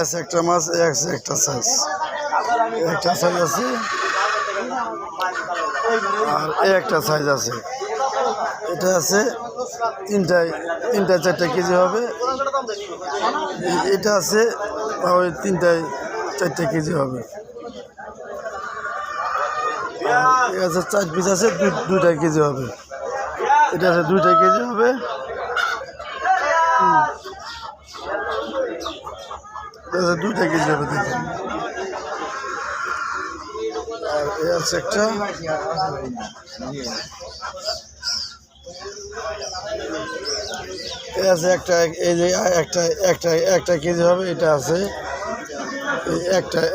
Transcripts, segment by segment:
S একটা মাছ, x একটা size, একটা সাইজ আছে আর একটা সাইজ আছে। এটা আছে তিনটা 4টা কেজি হবে। এটা আছে ওই 3টা 4টা কেজি হবে। ঠিক আছে, 4 পিস আছে, 2টা কেজি হবে। এটা আছে 2টা কেজি হবে। এটা আছে 2টা কেজি হবে, দেখেন। আর এ আছে একটা, এ আছে একটা, এই যে একটা কেজি হবে। এটা আছে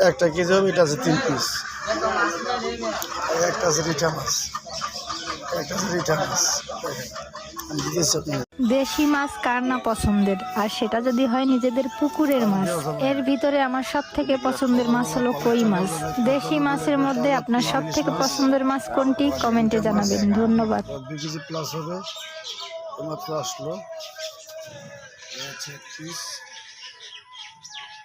একটা কেজি হবে। এটা আছে 3 পিস। একটা আছে রিঠা মাছ, একটা আছে রিঠা মাছ। দেশি মাছ কার না পছন্দের, আর সেটা যদি হয় নিজেদের পুকুরের মাছ। এর ভিতরে আমার সব থেকে পছন্দের মাছ হলো কই মাছ। দেশি মাছের মধ্যে আপনার সব থেকে পছন্দের মাছ কোনটি, কমেন্টে জানাবেন। ধন্যবাদ। 2 কেজি প্লাস হবে, মাত্র আসলো।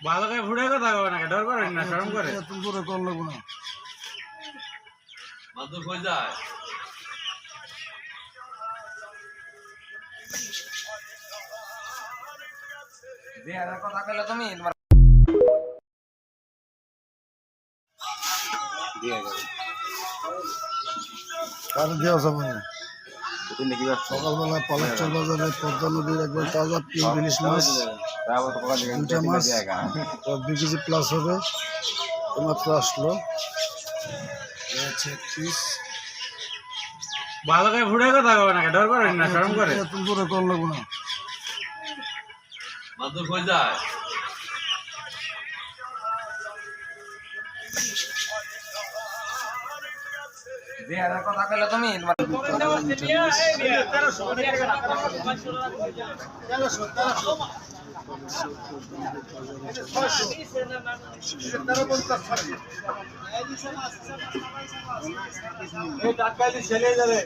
ভালো করে ঘুরে কথা কবে না, ডর করেন না, শরম করে তুমি করে কল লাগবো না। মাদুর কই যায়? কথা কইলে তুমি কার দেওয়া যাবে না। সকালবেলা পালেকচর বাজারে পদ্মা নদীর একবার তাজা ইলিশ মাছ, 2টা মাছ, 2 কেজি প্লাস হবে, মাত্র আসলো। ভালো করে ঘুরে কথা কবে না, ডর করেন না, শরম করে তুমি করে কল লাগবো না। মাদুর কই যায়? কথা কইলে তুমি ছেলে যাবে।